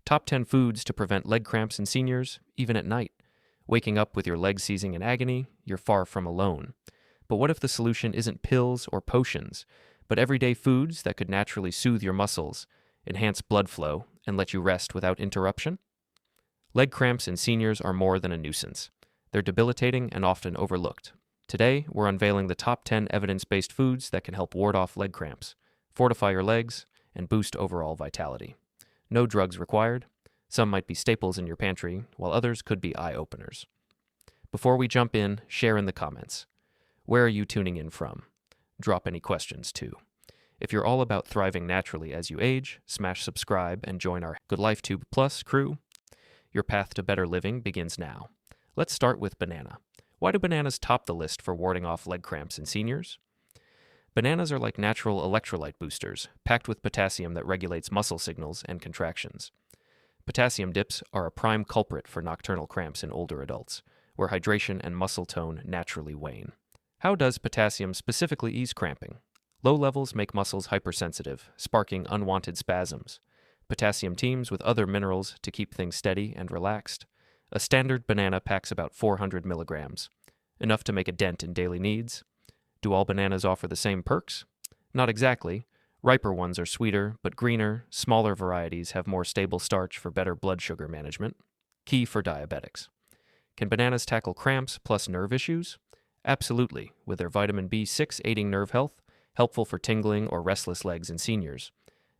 Top 10 foods to prevent leg cramps in seniors, even at night. Waking up with your legs seizing in agony, you're far from alone. But what if the solution isn't pills or potions, but everyday foods that could naturally soothe your muscles, enhance blood flow, and let you rest without interruption? Leg cramps in seniors are more than a nuisance. They're debilitating and often overlooked. Today, we're unveiling the top 10 evidence-based foods that can help ward off leg cramps, fortify your legs, and boost overall vitality. No drugs required. Some might be staples in your pantry, while others could be eye-openers. Before we jump in, share in the comments. Where are you tuning in from? Drop any questions, too. If you're all about thriving naturally as you age, smash subscribe and join our Good Life Tube Plus crew. Your path to better living begins now. Let's start with banana. Why do bananas top the list for warding off leg cramps in seniors? Bananas are like natural electrolyte boosters, packed with potassium that regulates muscle signals and contractions. Potassium dips are a prime culprit for nocturnal cramps in older adults, where hydration and muscle tone naturally wane. How does potassium specifically ease cramping? Low levels make muscles hypersensitive, sparking unwanted spasms. Potassium teams with other minerals to keep things steady and relaxed. A standard banana packs about 400 milligrams, enough to make a dent in daily needs. Do all bananas offer the same perks? Not exactly. Riper ones are sweeter, but greener, smaller varieties have more stable starch for better blood sugar management. Key for diabetics. Can bananas tackle cramps plus nerve issues? Absolutely, with their vitamin B6 aiding nerve health, helpful for tingling or restless legs in seniors.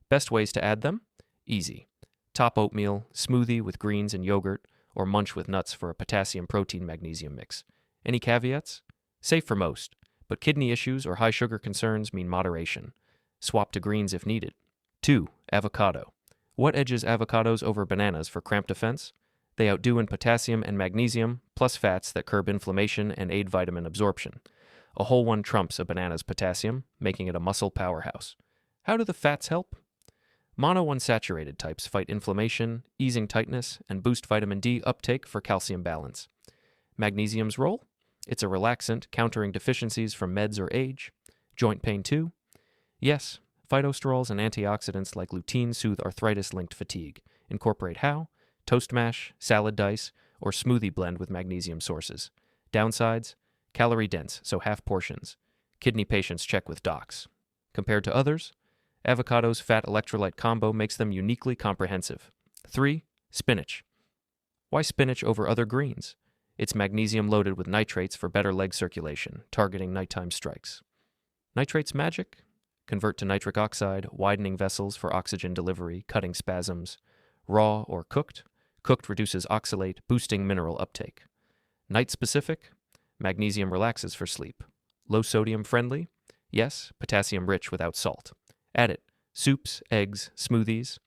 Best ways to add them? Easy. Top oatmeal, smoothie with greens and yogurt, or munch with nuts for a potassium-protein-magnesium mix. Any caveats? Safe for most, but kidney issues or high sugar concerns mean moderation. Swap to greens if needed. 2. Avocado. What edges avocados over bananas for cramp defense? They outdo in potassium and magnesium, plus fats that curb inflammation and aid vitamin absorption. A whole one trumps a banana's potassium, making it a muscle powerhouse. How do the fats help? Monounsaturated types fight inflammation, easing tightness, and boost vitamin D uptake for calcium balance. Magnesium's role? It's a relaxant, countering deficiencies from meds or age. Joint pain too? Yes, phytosterols and antioxidants like lutein soothe arthritis-linked fatigue. Incorporate how? Toast mash, salad dice, or smoothie blend with magnesium sources. Downsides? Calorie dense, so half portions. Kidney patients check with docs. Compared to others, avocado's fat electrolyte combo makes them uniquely comprehensive. 3. Spinach. Why spinach over other greens? It's magnesium loaded with nitrates for better leg circulation, targeting nighttime strikes. Nitrates magic? Convert to nitric oxide, widening vessels for oxygen delivery, cutting spasms. Raw or cooked? Cooked reduces oxalate, boosting mineral uptake. Night specific? Magnesium relaxes for sleep. Low sodium friendly? Yes, potassium rich without salt. Add it. Soups, eggs, smoothies.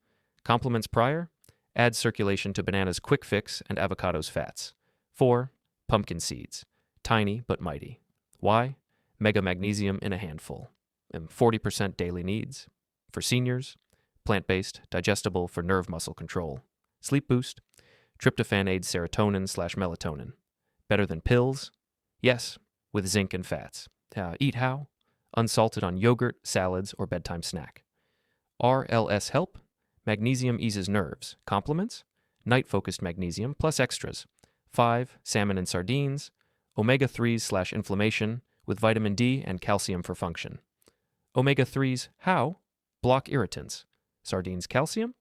Complements prior? Add circulation to bananas' quick fix and avocado's fats. 4. Pumpkin seeds. Tiny but mighty. Why? Mega magnesium in a handful. And 40% daily needs. For seniors, plant-based, digestible for nerve muscle control. Sleep boost. Tryptophan aids serotonin/melatonin. Better than pills? Yes, with zinc and fats. Eat how? Unsalted on yogurt, salads, or bedtime snack. RLS help? Magnesium eases nerves. Complements? Night-focused magnesium plus extras. 5. Salmon and sardines. Omega-3s/inflammation with vitamin D and calcium for function. Omega-3s how? Block irritants. Sardines calcium?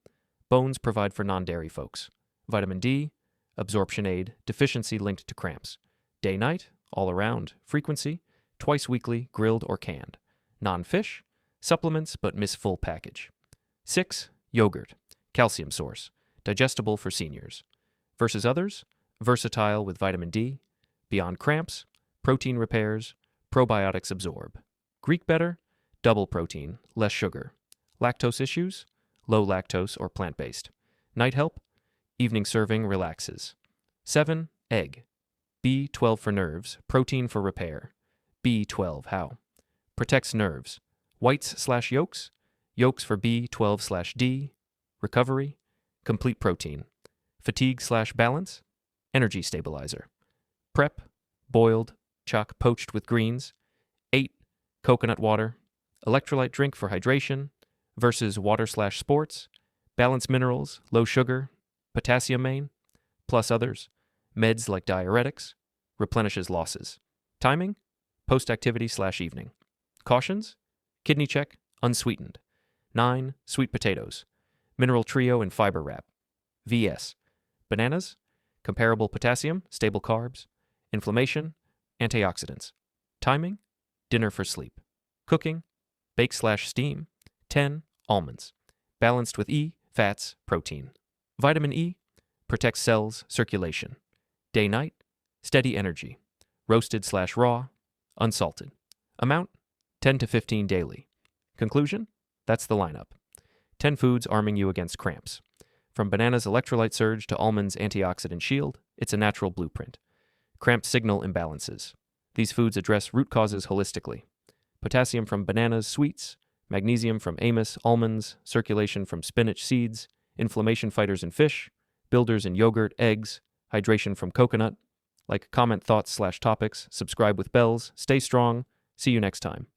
Bones provide for non-dairy folks. Vitamin D, absorption aid, deficiency linked to cramps. Day-night, all around, frequency, twice weekly, grilled or canned. Non-fish, supplements but miss full package. 6. Yogurt, calcium source, digestible for seniors. Versus others, versatile with vitamin D. Beyond cramps, protein repairs, probiotics absorb. Greek better, double protein, less sugar. Lactose issues, low lactose or plant-based. Night help, evening serving relaxes. 7. Egg, B12 for nerves, protein for repair. B12 how? Protects nerves. Whites/yolks, yolks for B12/D. Recovery, complete protein. Fatigue/balance, energy stabilizer. Prep, boiled, choc poached with greens. 8. Coconut water, electrolyte drink for hydration. Versus water/sports, Balanced minerals, low sugar, potassium main, plus others. Meds like diuretics, replenishes losses. Timing, post-activity/evening. Cautions, kidney check, unsweetened. 9. Sweet potatoes, mineral trio and fiber wrap. VS. Bananas, comparable potassium, stable carbs. Inflammation, antioxidants. Timing, dinner for sleep. Cooking, bake/steam. 10. Almonds, balanced with E, fats, protein. Vitamin E, protects cells, circulation. Day-night, steady energy. Roasted/raw, unsalted. Amount, 10 to 15 daily. Conclusion, that's the lineup. 10 foods arming you against cramps. From bananas' electrolyte surge to almonds' antioxidant shield, it's a natural blueprint. Cramp signal imbalances. These foods address root causes holistically. Potassium from bananas, sweets, magnesium from Amos, almonds, circulation from spinach seeds, inflammation fighters in fish, builders in yogurt, eggs, hydration from coconut. Like, comment thoughts/topics, subscribe with bells, stay strong, see you next time.